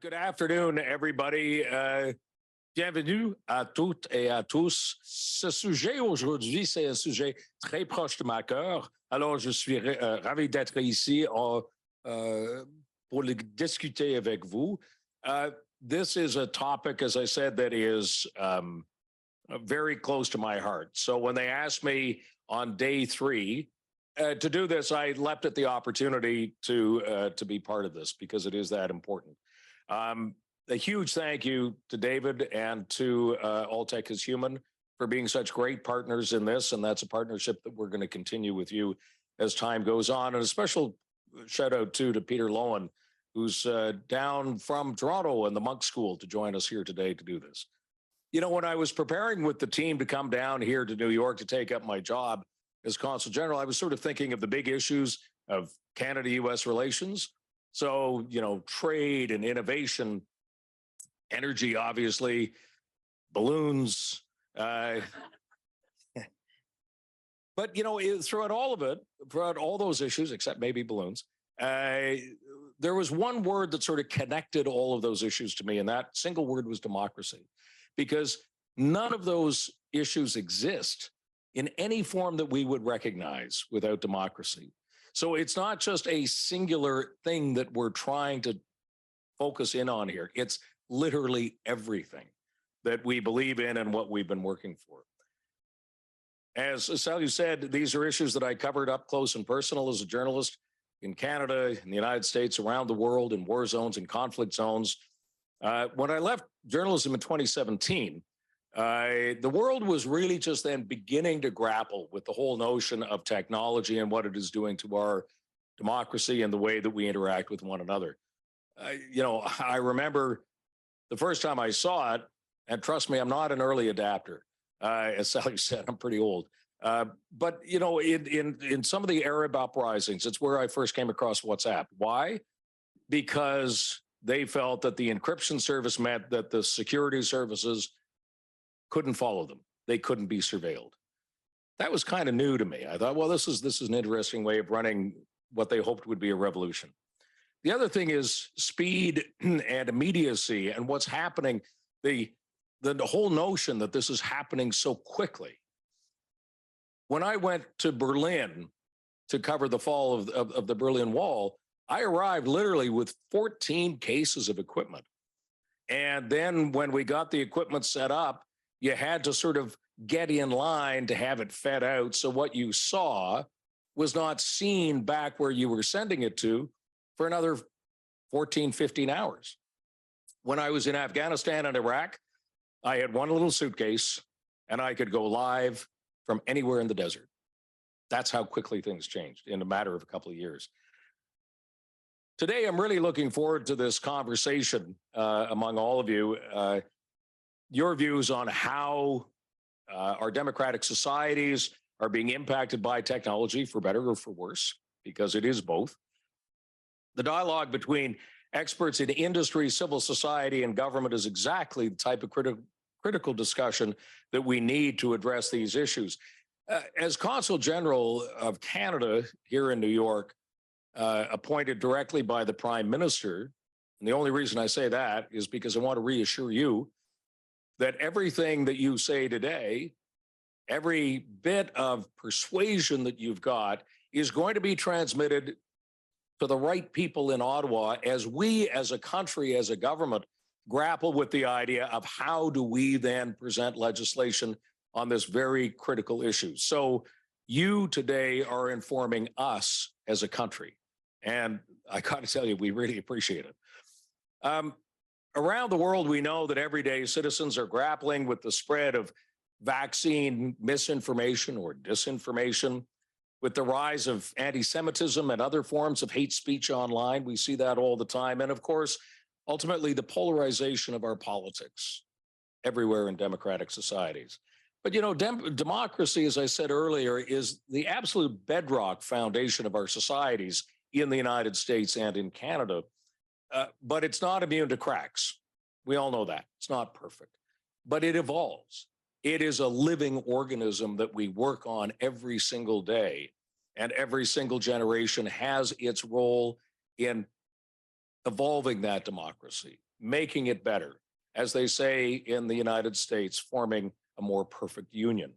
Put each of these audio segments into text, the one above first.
Good afternoon, everybody. Bienvenue à toutes et à tous. Ce sujet aujourd'hui, c'est un sujet très proche de ma cœur. Alors, je suis ravi d'être ici pour discuter avec vous. This is a topic, as I said, that is very close to my heart. So when they asked me on day three to do this, I leapt at the opportunity to be part of this because it is that important. A huge thank you to David and to All Tech is Human for being such great partners in this. And that's a partnership that we're going to continue with you as time goes on. And a special shout out too to Peter Lowen, who's down from Toronto and the Monk School to join us here today to do this. You know, when I was preparing with the team to come down here to New York to take up my job as Consul General, I was sort of thinking of the big issues of Canada-US relations. So, you know, trade and innovation, energy, obviously, balloons. But, you know, throughout all of it, throughout all those issues, except maybe balloons, there was one word that sort of connected all of those issues to me, and that single word was democracy, because none of those issues exist in any form that we would recognize without democracy. So it's not just a singular thing that we're trying to focus in on here. It's literally everything that we believe in and what we've been working for. As Sally said, these are issues that I covered up close and personal as a journalist in Canada, in the United States, around the world, in war zones and conflict zones. When I left journalism in 2017, the world was really just then beginning to grapple with the whole notion of technology and what it is doing to our democracy and the way that we interact with one another. You know, I remember the first time I saw it, and trust me, I'm not an early adapter. As Sally said, I'm pretty old. But, you know, in some of the Arab uprisings, it's where I first came across WhatsApp. Why? Because they felt that the encryption service meant that the security services couldn't follow them. They couldn't be surveilled. That was kind of new to me. I thought, well, this is an interesting way of running what they hoped would be a revolution. The other thing is speed and immediacy and what's happening, the whole notion that this is happening so quickly. When I went to Berlin to cover the fall of the Berlin Wall, I arrived literally with 14 cases of equipment. And then when we got the equipment set up, you had to sort of get in line to have it fed out. So what you saw was not seen back where you were sending it to for another 14, 15 hours. When I was in Afghanistan and Iraq, I had one little suitcase and I could go live from anywhere in the desert. That's how quickly things changed in a matter of a couple of years. Today, I'm really looking forward to this conversation among all of you. Your views on how our democratic societies are being impacted by technology, for better or for worse, because it is both. The dialogue between experts in industry, civil society, and government is exactly the type of critical discussion that we need to address these issues. As Consul General of Canada here in New York, appointed directly by the Prime Minister, and the only reason I say that is because I want to reassure you that everything that you say today, every bit of persuasion that you've got is going to be transmitted to the right people in Ottawa as we as a country, as a government, grapple with the idea of how do we then present legislation on this very critical issue. So you today are informing us as a country. And I got to tell you, we really appreciate it. Around the world, we know that everyday citizens are grappling with the spread of vaccine misinformation or disinformation, with the rise of anti-Semitism and other forms of hate speech online. We see that all the time. And of course, ultimately, the polarization of our politics everywhere in democratic societies. But, you know, democracy, as I said earlier, is the absolute bedrock foundation of our societies in the United States and in Canada. But it's not immune to cracks. We all know that. It's not perfect, but it evolves. It is a living organism that we work on every single day, and every single generation has its role in evolving that democracy. making it better, as they say in the United States, forming a more perfect union.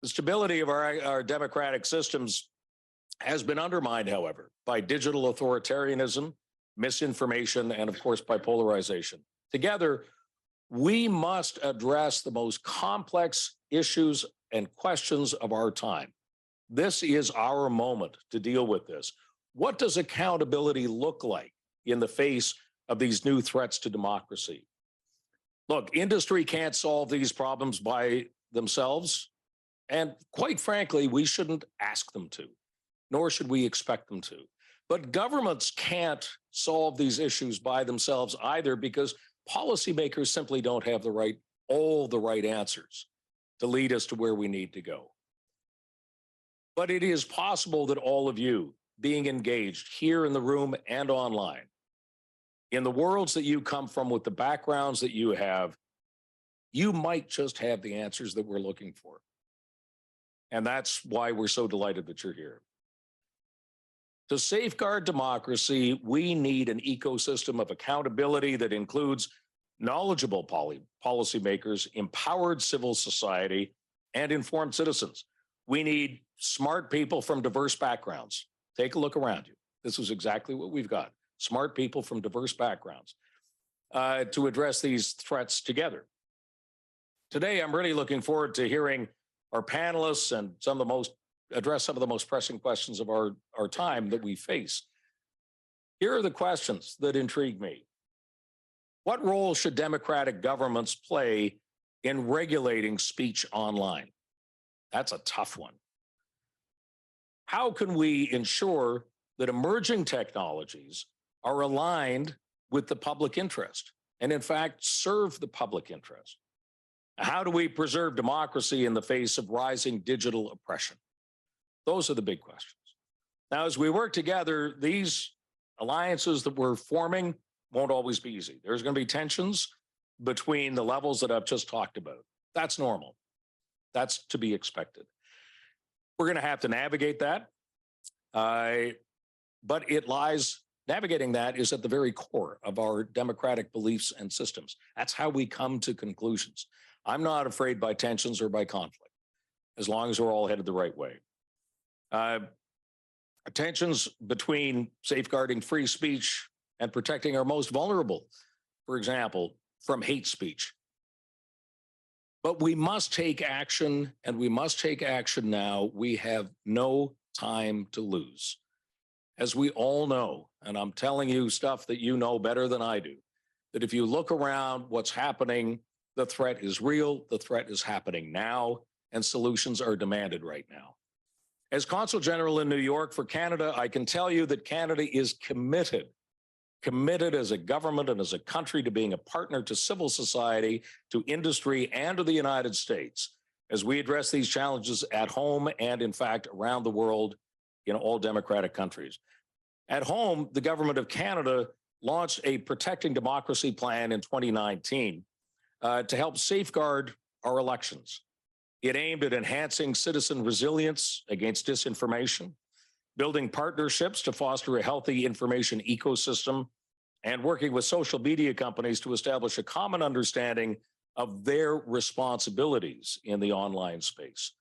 The stability of our democratic systems has been undermined, however, by digital authoritarianism, misinformation, and of course, by polarization. Together, we must address the most complex issues and questions of our time. This is our moment to deal with this. What does accountability look like in the face of these new threats to democracy? Look, industry can't solve these problems by themselves. And quite frankly, we shouldn't ask them to, nor should we expect them to. But governments can't solve these issues by themselves either, because policymakers simply don't have all the right answers to lead us to where we need to go. But it is possible that all of you being engaged here in the room and online, in the worlds that you come from, with the backgrounds that you have, you might just have the answers that we're looking for. And that's why we're so delighted that you're here. To safeguard democracy, we need an ecosystem of accountability that includes knowledgeable policymakers, empowered civil society, and informed citizens. We need smart people from diverse backgrounds. Take a look around you. This is exactly what we've got. Smart people from diverse backgrounds to address these threats together. Today, I'm really looking forward to hearing our panelists and address some of the most pressing questions of our time that we face. Here are the questions that intrigue me. What role should democratic governments play in regulating speech online? That's a tough one. How can we ensure that emerging technologies are aligned with the public interest and, in fact, serve the public interest? How do we preserve democracy in the face of rising digital oppression? Those are the big questions. Now, as we work together, these alliances that we're forming won't always be easy. There's going to be tensions between the levels that I've just talked about. That's normal. That's to be expected. We're going to have to navigate that. But navigating that is at the very core of our democratic beliefs and systems. That's how we come to conclusions. I'm not afraid by tensions or by conflict, as long as we're all headed the right way. Tensions between safeguarding free speech and protecting our most vulnerable, for example, from hate speech. But we must take action, and we must take action now. We have no time to lose. As we all know, and I'm telling you stuff that you know better than I do, that if you look around what's happening, the threat is real, the threat is happening now, and solutions are demanded right now. As Consul General in New York for Canada, I can tell you that Canada is committed as a government and as a country to being a partner to civil society, to industry, and to the United States as we address these challenges at home and, in fact, around the world in all democratic countries. At home, the government of Canada launched a Protecting Democracy plan in 2019 to help safeguard our elections. It aimed at enhancing citizen resilience against disinformation, building partnerships to foster a healthy information ecosystem, and working with social media companies to establish a common understanding of their responsibilities in the online space.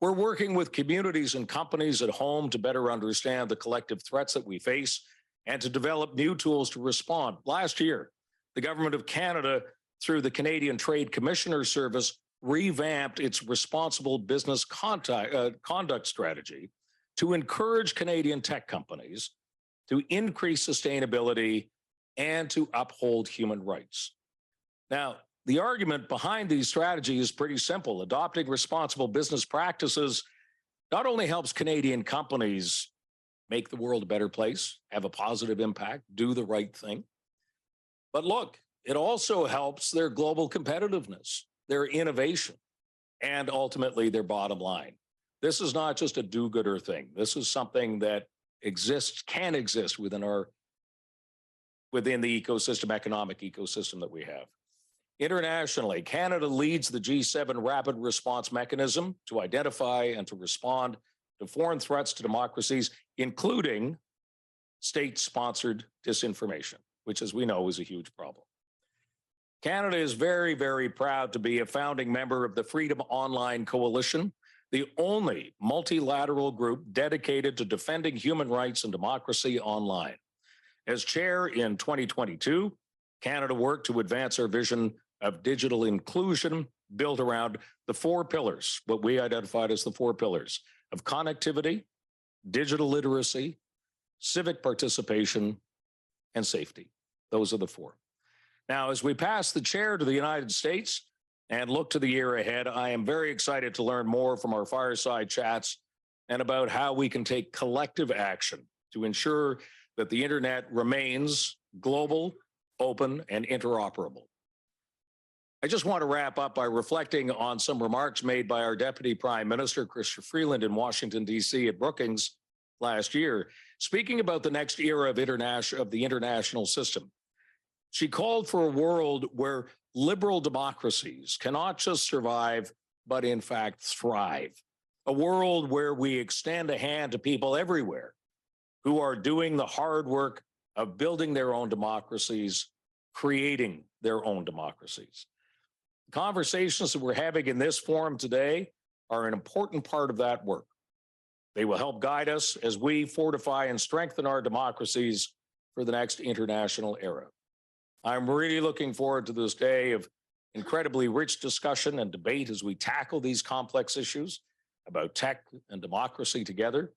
We're working with communities and companies at home to better understand the collective threats that we face and to develop new tools to respond. Last year, the government of Canada, through the Canadian Trade Commissioner Service, revamped its responsible business conduct strategy to encourage Canadian tech companies to increase sustainability and to uphold human rights. Now, the argument behind these strategies is pretty simple. Adopting responsible business practices not only helps Canadian companies make the world a better place, have a positive impact, do the right thing, but look, it also helps their global competitiveness, their innovation, and ultimately their bottom line. This is not just a do-gooder thing. This is something that can exist within the economic ecosystem that we have. Internationally, Canada leads the G7 Rapid Response Mechanism to identify and to respond to foreign threats to democracies, including state-sponsored disinformation, which, as we know, is a huge problem. Canada is very, very proud to be a founding member of the Freedom Online Coalition, the only multilateral group dedicated to defending human rights and democracy online. As chair in 2022, Canada worked to advance our vision of digital inclusion built around the four pillars, what we identified as the four pillars of connectivity, digital literacy, civic participation, and safety. Those are the four. Now, as we pass the chair to the United States and look to the year ahead, I am very excited to learn more from our fireside chats and about how we can take collective action to ensure that the internet remains global, open, and interoperable. I just want to wrap up by reflecting on some remarks made by our Deputy Prime Minister, Chrystia Freeland, in Washington, D.C. at Brookings last year, speaking about the next era of the international system. She called for a world where liberal democracies cannot just survive, but in fact thrive. A world where we extend a hand to people everywhere who are doing the hard work of building their own democracies, creating their own democracies. The conversations that we're having in this forum today are an important part of that work. They will help guide us as we fortify and strengthen our democracies for the next international era. I'm really looking forward to this day of incredibly rich discussion and debate as we tackle these complex issues about tech and democracy together.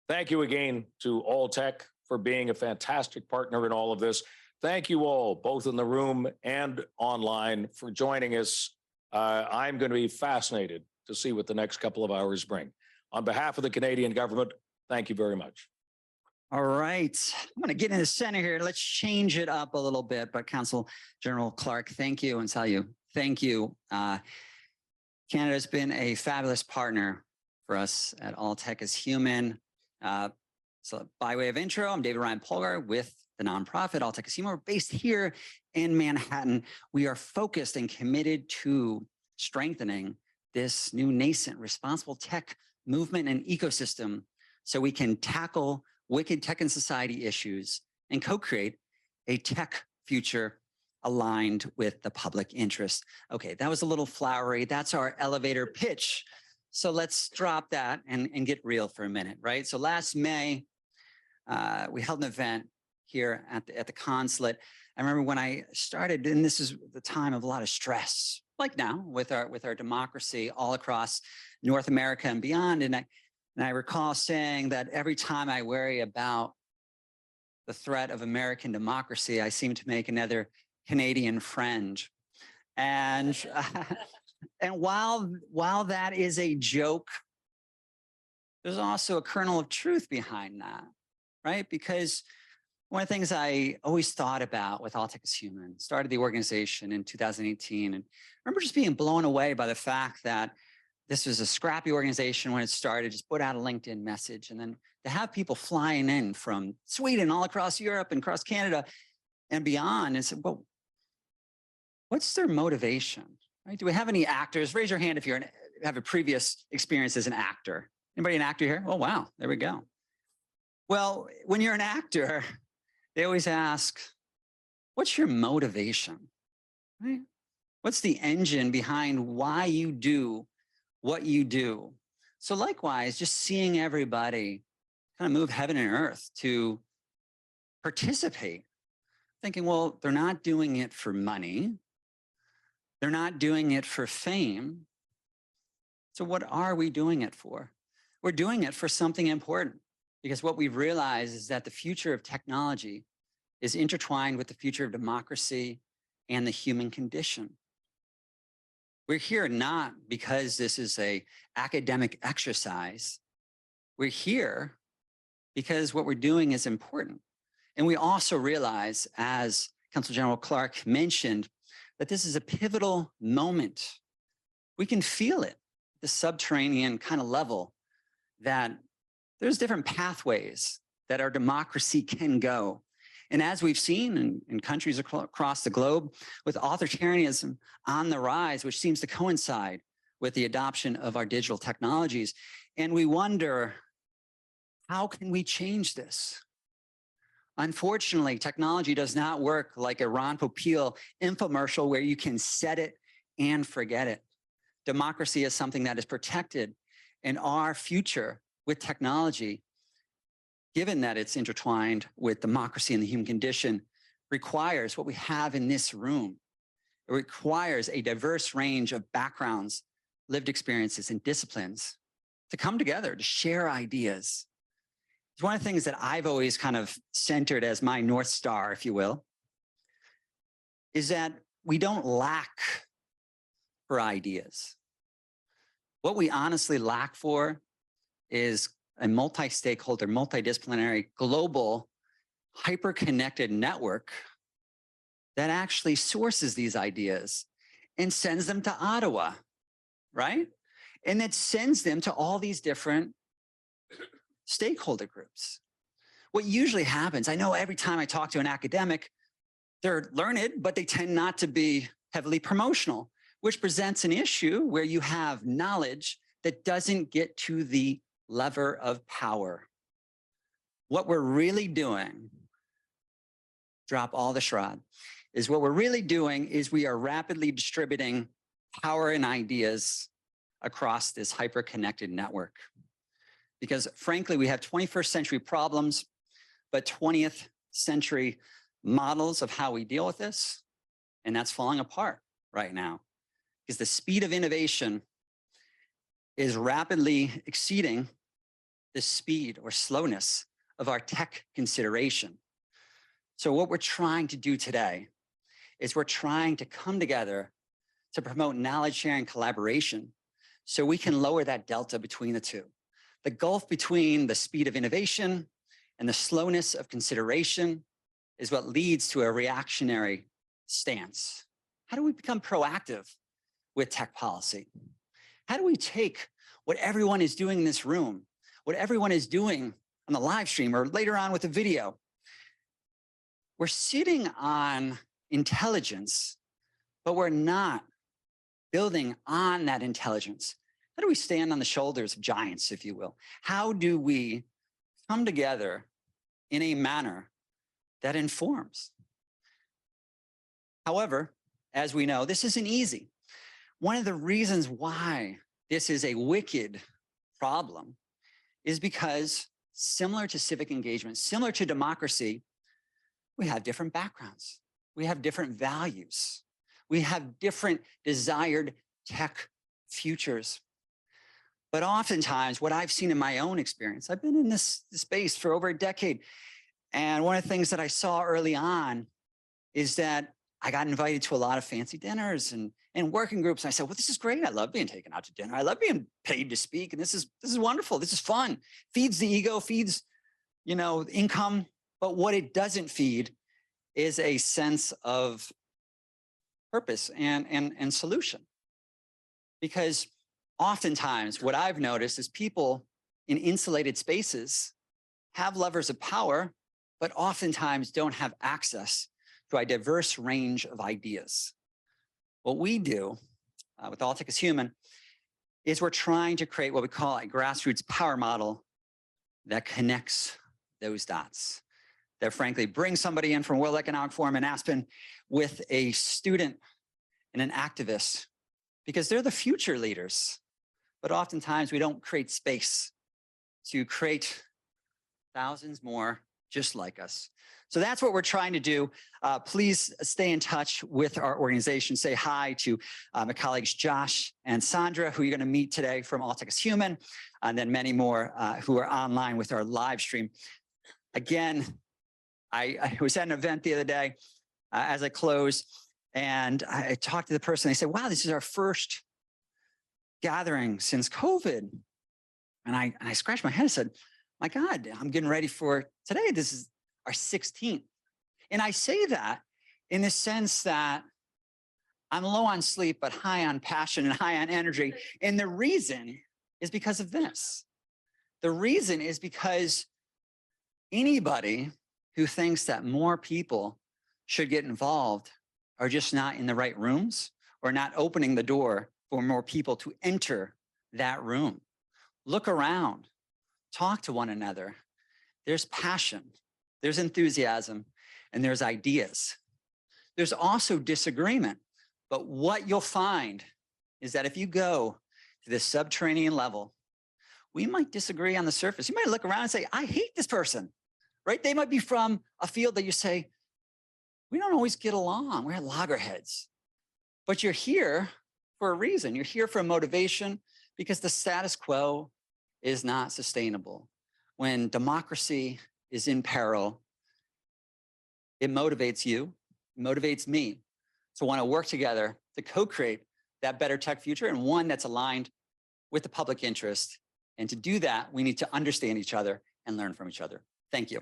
Thank you again to Alltech for being a fantastic partner in all of this. Thank you all, both in the room and online, for joining us. I'm going to be fascinated to see what the next couple of hours bring. On behalf of the Canadian government, thank you very much. All right, I'm going to get in the center here. Let's change it up a little bit. But Council General Clark, thank you, and Salyu, thank you. Canada's been a fabulous partner for us at Alltech is Human. So by way of intro, I'm David Ryan Polgar with the nonprofit Alltech is Human. We're based here in Manhattan. We are focused and committed to strengthening this new nascent responsible tech movement and ecosystem so we can tackle wicked tech and society issues and co-create a tech future aligned with the public interest. Okay, that was a little flowery. That's our elevator pitch. So let's drop that and get real for a minute, right? So last May, we held an event here at the consulate. I remember when I started, and this is the time of a lot of stress, like now with our democracy all across North America and beyond. And I recall saying that every time I worry about the threat of American democracy, I seem to make another Canadian friend. And and while that is a joke, there's also a kernel of truth behind that, right? Because one of the things I always thought about with Alltech is Human, started the organization in 2018, and I remember just being blown away by the fact that this was a scrappy organization when it started, just put out a LinkedIn message. And then to have people flying in from Sweden, all across Europe and across Canada and beyond, and said, well, what's their motivation? Right? Do we have any actors? Raise your hand if you have a previous experience as an actor. Anybody an actor here? Oh, wow, there we go. Well, when you're an actor, they always ask, what's your motivation? Right? What's the engine behind why you do what you do? So likewise, just seeing everybody kind of move heaven and earth to participate, thinking, well, they're not doing it for money. They're not doing it for fame. So what are we doing it for? We're doing it for something important, because what we've realized is that the future of technology is intertwined with the future of democracy and the human condition. We're here not because this is an academic exercise. We're here because what we're doing is important. And we also realize, as Council General Clark mentioned, that this is a pivotal moment. We can feel it, the subterranean kind of level, that there's different pathways that our democracy can go. And as we've seen in countries across the globe, with authoritarianism on the rise, which seems to coincide with the adoption of our digital technologies, and we wonder, how can we change this? Unfortunately, technology does not work like a Ron Popeil infomercial where you can set it and forget it. Democracy is something that is protected in our future with technology, given that it's intertwined with democracy and the human condition, requires what we have in this room. It requires a diverse range of backgrounds, lived experiences, and disciplines to come together, to share ideas. It's one of the things that I've always kind of centered as my North Star, if you will, is that we don't lack for ideas. What we honestly lack for is a multi-stakeholder, multidisciplinary, global, hyper-connected network that actually sources these ideas and sends them to Ottawa, right? And that sends them to all these different stakeholder groups. What usually happens, I know every time I talk to an academic, they're learned, but they tend not to be heavily promotional, which presents an issue where you have knowledge that doesn't get to the lever of power. What we're really doing, drop all the shroud, is what we're really doing is we are rapidly distributing power and ideas across this hyper-connected network. Because frankly, we have 21st century problems, but 20th century models of how we deal with this, and that's falling apart right now. Because the speed of innovation is rapidly exceeding the speed or slowness of our tech consideration. So what we're trying to do today is we're trying to come together to promote knowledge sharing collaboration so we can lower that delta between the two. The gulf between the speed of innovation and the slowness of consideration is what leads to a reactionary stance. How do we become proactive with tech policy? How do we take what everyone is doing in this room, what everyone is doing on the live stream or later on with the video? We're sitting on intelligence, but we're not building on that intelligence. How do we stand on the shoulders of giants, if you will? How do we come together in a manner that informs? However, as we know, this isn't easy. One of the reasons why this is a wicked problem is because similar to civic engagement, similar to democracy, we have different backgrounds. We have different values. We have different desired tech futures. But oftentimes, what I've seen in my own experience, I've been in this space for over a decade. And one of the things that I saw early on is that I got invited to a lot of fancy dinners and working groups. And I said, well, this is great. I love being taken out to dinner. I love being paid to speak. And this is wonderful. This is fun. Feeds the ego, feeds, income. But what it doesn't feed is a sense of purpose and solution. Because oftentimes what I've noticed is people in insulated spaces have levers of power, but oftentimes don't have access to a diverse range of ideas. What we do with All Tech is Human is we're trying to create what we call a grassroots power model that connects those dots, that frankly brings somebody in from World Economic Forum in Aspen with a student and an activist, because they're the future leaders. But oftentimes we don't create space to create thousands more just like us. So that's what we're trying to do. Please stay in touch with our organization. Say hi to my colleagues, Josh and Sandra, who you're going to meet today from All Tech is Human, and then many more who are online with our live stream. Again, I was at an event the other day as I close, and I talked to the person. They said, wow, this is our first gathering since COVID. And I scratched my head and said, my God, I'm getting ready for today. This is our 16th. And I say that in the sense that I'm low on sleep, but high on passion and high on energy. And the reason is because of this. The reason is because anybody who thinks that more people should get involved are just not in the right rooms or not opening the door for more people to enter that room. Look around, talk to one another. There's passion, there's enthusiasm, and there's ideas. There's also disagreement. But what you'll find is that if you go to the subterranean level, we might disagree on the surface. You might look around and say, I hate this person, right? They might be from a field that you say, we don't always get along. We're at loggerheads. But you're here for a reason. You're here for a motivation because the status quo is not sustainable. When democracy is in peril, it motivates you, it motivates me to want to work together to co-create that better tech future and one that's aligned with the public interest. And to do that, we need to understand each other and learn from each other. Thank you.